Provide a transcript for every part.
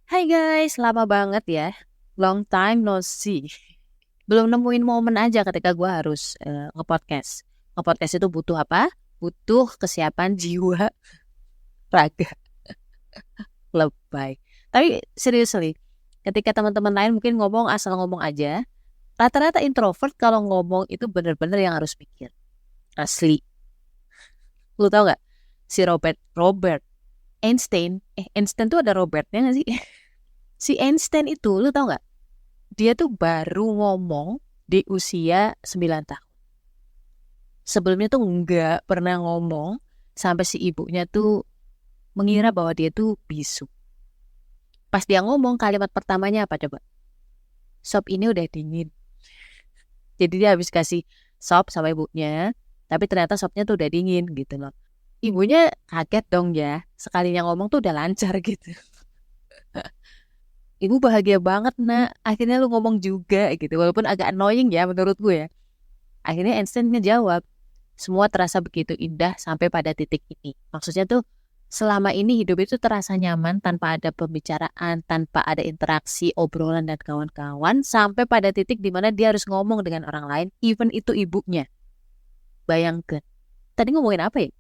Hai guys, lama banget ya. Long time no see. Belum nemuin momen aja ketika gue harus nge-podcast. Nge-podcast itu butuh apa? Butuh kesiapan jiwa, raga, lebay. Tapi seriously, ketika teman-teman lain mungkin ngomong asal ngomong aja, rata-rata introvert kalau ngomong itu bener-bener yang harus mikir. Asli. Lu tau gak? Si Robert Einstein. Einstein tuh ada Robertnya gak sih? Si Einstein itu, lu tau gak? Dia tuh baru ngomong di usia 9 tahun. Sebelumnya tuh nggak pernah ngomong sampai si ibunya tuh mengira bahwa dia tuh bisu. Pas dia ngomong kalimat pertamanya apa coba? Sop ini udah dingin. Jadi dia habis kasih sop sama ibunya, tapi ternyata sopnya tuh udah dingin gitu loh. Ibunya kaget dong ya, sekalinya ngomong tuh udah lancar gitu. Ibu bahagia banget nak, akhirnya lu ngomong juga gitu, walaupun agak annoying ya menurut gue ya. Akhirnya Einstein ngejawab, semua terasa begitu indah sampai pada titik ini. Maksudnya tuh selama ini hidup itu terasa nyaman tanpa ada pembicaraan, tanpa ada interaksi, obrolan dan kawan-kawan. Sampai pada titik di mana dia harus ngomong dengan orang lain, even itu ibunya. Bayangkan. Tadi ngomongin apa ya?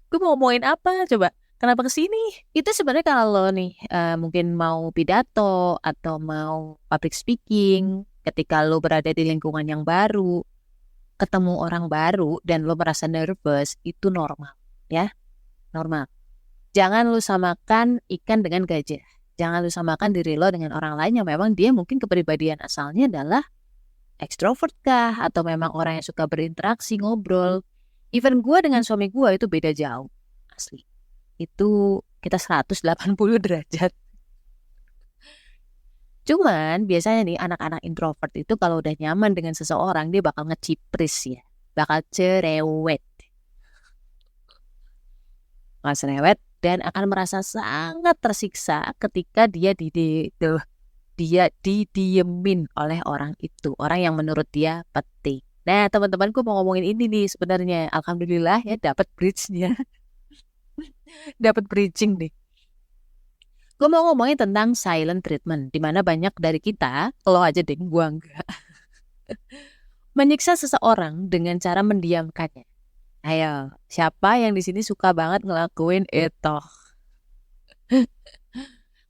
Gue mau ngomongin apa coba? Kenapa kesini? Itu sebenarnya kalau nih mungkin mau pidato atau mau public speaking, ketika lo berada di lingkungan yang baru, ketemu orang baru dan lo merasa nervous, itu normal ya, normal. Jangan lo samakan ikan dengan gajah. Jangan lo samakan diri lo dengan orang lain yang memang dia mungkin kepribadian asalnya adalah ekstrovert kah, atau memang orang yang suka berinteraksi, ngobrol. Even gue dengan suami gue itu beda jauh, asli. Itu kita 180 derajat. Cuman biasanya nih anak-anak introvert itu kalau udah nyaman dengan seseorang dia bakal ngecipris ya. Bakal cerewet. Bakal cerewet dan akan merasa sangat tersiksa ketika dia didiemin oleh orang itu. Orang yang menurut dia penting. Nah teman-temanku mau ngomongin ini nih sebenarnya. Alhamdulillah ya dapat bridge-nya. Dapat bridging nih. Gue mau ngomongin tentang silent treatment. Dimana banyak dari kita, lo aja deh, gue enggak. Menyiksa seseorang dengan cara mendiamkannya. Ayo, siapa yang di sini suka banget ngelakuin itu?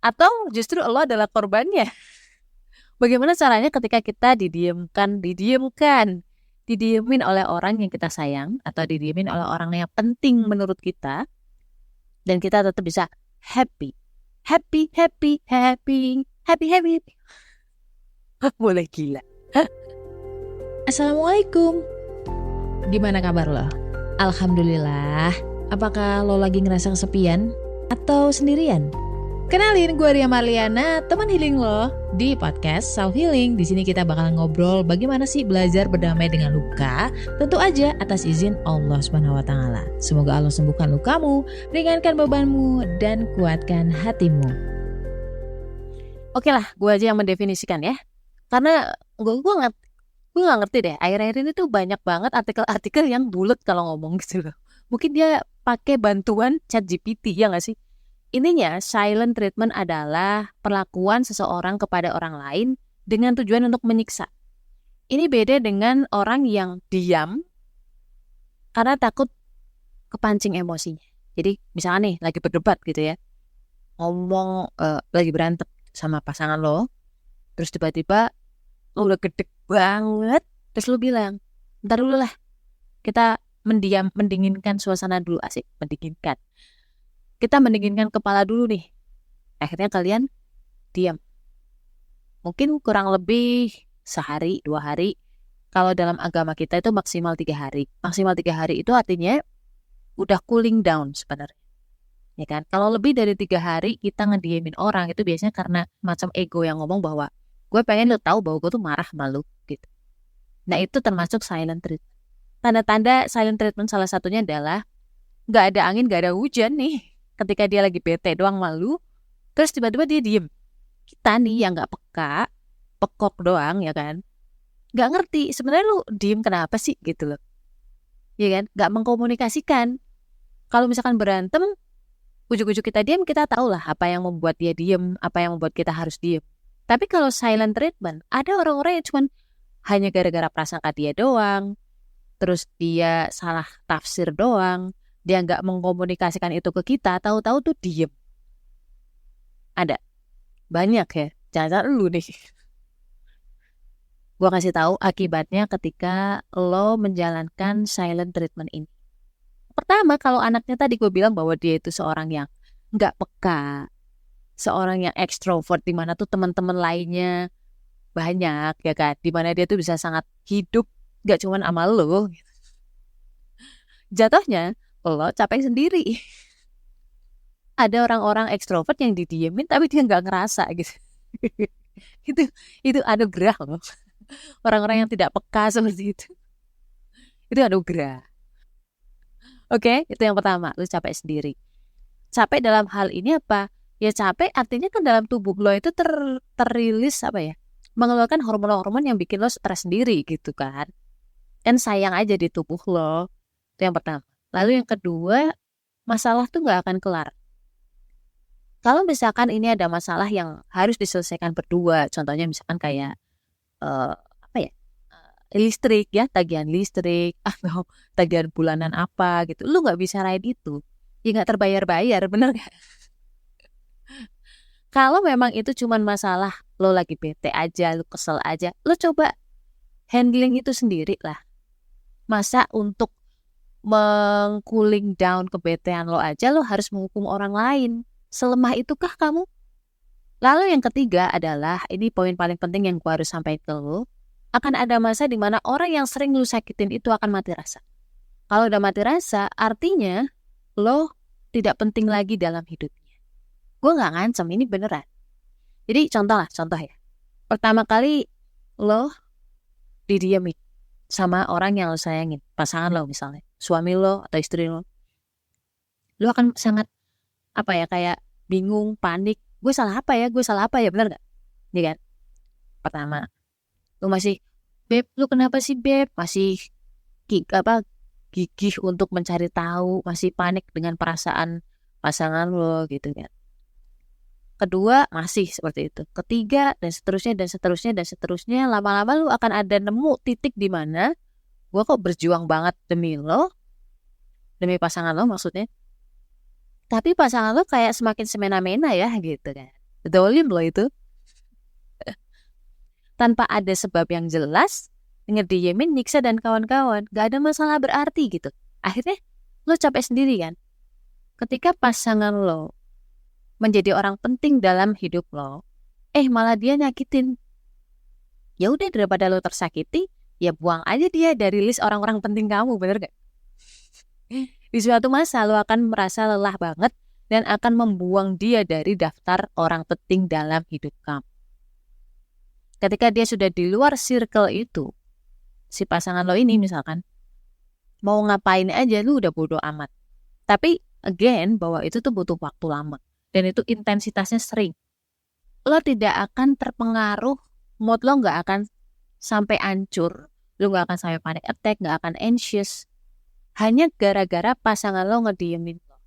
Atau justru lo adalah korbannya? Bagaimana caranya ketika kita didiemin oleh orang yang kita sayang, atau didiemin oleh orang yang penting menurut kita, dan kita tetap bisa happy, happy, happy, happy, happy, happy. Boleh gila. Assalamualaikum. Gimana kabar lo? Alhamdulillah. Apakah lo lagi ngerasa kesepian atau sendirian? Kenalin, gue Ria Marliana, teman healing lo di podcast Self Healing. Di sini kita bakal ngobrol bagaimana sih belajar berdamai dengan luka, tentu aja atas izin Allah Subhanahu wa taala. Semoga Allah sembuhkan lukamu, ringankan bebanmu dan kuatkan hatimu. Oke lah, gue aja yang mendefinisikan ya. Karena gue nggak ngerti deh. Akhir-akhir ini tuh banyak banget artikel-artikel yang bulat kalau ngomong gitu loh. Mungkin dia pakai bantuan ChatGPT ya nggak sih? Ininya silent treatment adalah perlakuan seseorang kepada orang lain dengan tujuan untuk menyiksa. Ini beda dengan orang yang diam karena takut kepancing emosinya. Jadi misalnya nih lagi berdebat gitu ya, ngomong lagi berantem sama pasangan lo, terus tiba-tiba lo udah gede banget, terus lo bilang, bentar dulu lah, kita mendinginkan suasana dulu, asik, mendinginkan. Kita mendinginkan kepala dulu nih. Akhirnya kalian diam. Mungkin kurang lebih sehari, 2 hari. Kalau dalam agama kita itu maksimal 3 hari. Maksimal 3 hari itu artinya udah cooling down sebenarnya. Ya kan? Kalau lebih dari 3 hari kita ngediemin orang itu biasanya karena macam ego yang ngomong bahwa gue pengen lo tahu bahwa gue tuh marah sama lo gitu. Nah itu termasuk silent treatment. Tanda-tanda silent treatment salah satunya adalah gak ada angin, gak ada hujan nih. Ketika dia lagi bete doang malu, terus tiba-tiba dia diem. Kita nih yang gak peka, pekok doang ya kan, gak ngerti sebenarnya lu diem kenapa sih gitu loh. Ya kan, gak mengkomunikasikan. Kalau misalkan berantem, Ujuk-ujuk kita diam, kita tahu lah apa yang membuat dia diem, apa yang membuat kita harus diem. Tapi kalau silent treatment, ada orang-orang yang cuman hanya gara-gara prasangka dia doang, terus dia salah tafsir doang, dia nggak mengkomunikasikan itu ke kita, tahu-tahu tuh diem. Ada, banyak ya, jangan-jangan lu nih. Gua kasih tahu akibatnya ketika lo menjalankan silent treatment ini. Pertama, kalau anaknya tadi gue bilang bahwa dia itu seorang yang nggak peka, seorang yang ekstrovert, di mana tuh teman-teman lainnya banyak ya kan, di mana dia tuh bisa sangat hidup, nggak cuma sama lo. Jatuhnya lo capek sendiri. Ada orang-orang ekstrovert yang didiemin tapi dia nggak ngerasa gitu. itu itu anugerah loh. Orang-orang yang tidak peka seperti itu anugerah. Oke, itu yang pertama, lu capek sendiri. Capek dalam hal ini apa? Ya capek artinya kan dalam tubuh lo itu terrilis apa ya? Mengeluarkan hormon-hormon yang bikin lo stres sendiri gitu kan. Kan sayang aja di tubuh lo. Itu yang pertama. Lalu yang kedua, masalah tuh nggak akan kelar. Kalau misalkan ini ada masalah yang harus diselesaikan berdua, contohnya misalkan kayak apa ya? Listrik ya, tagihan listrik atau tagihan bulanan apa gitu, lu nggak bisa raid itu, ya nggak terbayar-bayar, bener gak? Kalau memang itu cuman masalah lo lagi bete aja, lu kesel aja, lo coba handling itu sendiri lah. Masa untuk meng-cooling down kebetean lo aja lo harus menghukum orang lain? Selemah itukah kamu? Lalu yang ketiga adalah, ini poin paling penting yang gua harus sampaikan ke lo, akan ada masa di mana orang yang sering lu sakitin itu akan mati rasa. Kalau udah mati rasa, artinya lo tidak penting lagi dalam hidupnya. Gue gak ngancem, ini beneran. Jadi contoh ya. Pertama kali lo didiemin sama orang yang lo sayangin, pasangan lo misalnya, suami lo atau istri lo. Lo akan sangat, apa ya, kayak bingung, panik. Gue salah apa ya, bener gak? Iya kan? Pertama. Lu masih, Beb, lu kenapa sih Beb? Masih gigih untuk mencari tahu, masih panik dengan perasaan pasangan lo gitu kan. Kedua, masih seperti itu. Ketiga, dan seterusnya, dan seterusnya, dan seterusnya. Lama-lama lu akan ada nemu titik di mana gua kok berjuang banget demi lo, demi pasangan lo maksudnya. Tapi pasangan lo kayak semakin semena-mena ya gitu kan. Dolim lo itu. Tanpa ada sebab yang jelas, ngediemin, nyiksa dan kawan-kawan, gak ada masalah berarti gitu. Akhirnya lo capek sendiri kan. Ketika pasangan lo menjadi orang penting dalam hidup lo, malah dia nyakitin. Ya udah, daripada lo tersakiti, ya buang aja dia dari list orang-orang penting kamu, bener gak? Di suatu masa lo akan merasa lelah banget dan akan membuang dia dari daftar orang penting dalam hidup kamu. Ketika dia sudah di luar circle itu, si pasangan lo ini misalkan, mau ngapain aja lu udah bodo amat. Tapi again, bahwa itu tuh butuh waktu lama. Dan itu intensitasnya sering. Lo tidak akan terpengaruh, mood lo gak akan sampai hancur. Lo gak akan sampai panic attack, gak akan anxious. Hanya gara-gara pasangan lo ngediemin lo.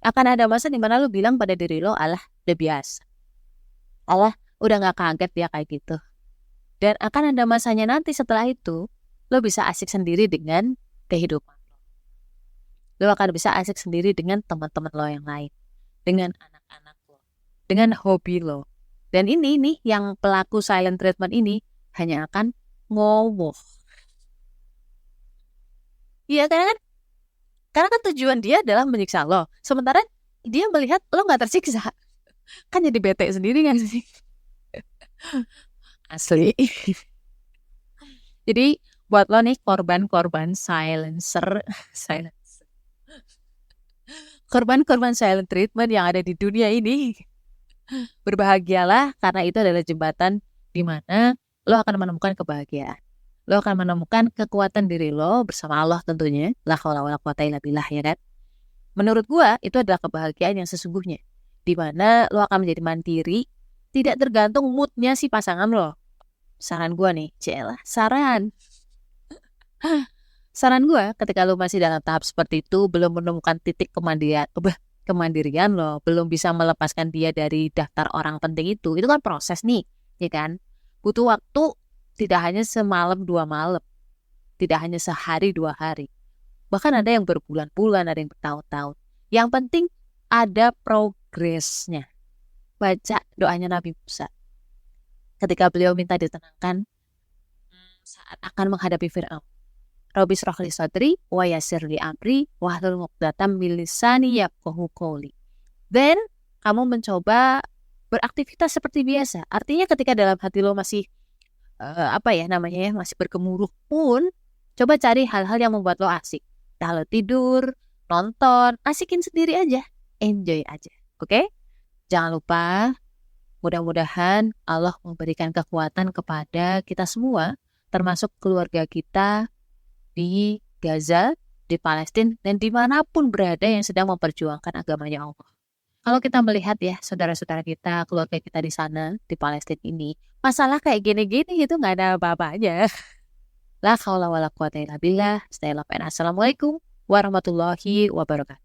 Akan ada masa dimana lo bilang pada diri lo, alah udah biasa. Alah udah gak kaget ya kayak gitu. Dan akan ada masanya nanti setelah itu, lo bisa asik sendiri dengan kehidupan lo. Lo akan bisa asik sendiri dengan teman-teman lo yang lain. Dengan anak-anak lo. Dengan hobi lo. Dan ini nih, yang pelaku silent treatment ini hanya akan ngomong. Iya kan? Karena kan tujuan dia adalah menyiksa lo. Sementara dia melihat lo gak tersiksa. Kan jadi bete sendiri gak sih? Asli. Jadi buat lo nih korban-korban silencer, korban-korban silent treatment yang ada di dunia ini, berbahagialah karena itu adalah jembatan di mana lo akan menemukan kebahagiaan. Lo akan menemukan kekuatan diri lo bersama Allah tentunya. La haula wala quwata illa billah, ya kan? Menurut gua itu adalah kebahagiaan yang sesungguhnya, di mana lo akan menjadi mandiri, tidak tergantung moodnya si pasangan lo. Saran gua nih, celah, saran gue ketika lu masih dalam tahap seperti itu, belum menemukan titik kemandirian, kemandirian lo, belum bisa melepaskan dia dari daftar orang penting itu kan proses nih, ya kan? Butuh waktu tidak hanya semalam 2 malam, tidak hanya sehari 2 hari. Bahkan ada yang berbulan-bulan, ada yang bertahun-tahun. Yang penting ada progresnya. Baca doanya Nabi Musa. Ketika beliau minta ditenangkan saat akan menghadapi Fir'aun. Rabbi shrah li sadri wa yassir li amri wahlul 'uqdatam min lisani yafqahu qawli. Then kamu mencoba beraktivitas seperti biasa. Artinya ketika dalam hati lo masih masih bergemuruh pun, coba cari hal-hal yang membuat lo asik. Entah lo tidur, nonton, asikin sendiri aja, enjoy aja. Oke? Jangan lupa, mudah-mudahan Allah memberikan kekuatan kepada kita semua, termasuk keluarga kita di Gaza, di Palestina, dan dimanapun berada yang sedang memperjuangkan agamanya Allah. Kalau kita melihat ya, saudara-saudara kita, keluarga kita di sana, di Palestina ini, masalah kayak gini-gini itu nggak ada apa-apanya. La haula wala quwata illa billah. Stay love and assalamualaikum warahmatullahi wabarakatuh.